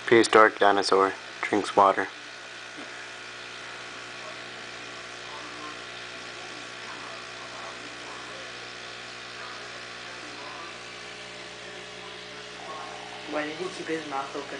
Prehistoric dinosaur drinks water. Why did he keep his mouth open?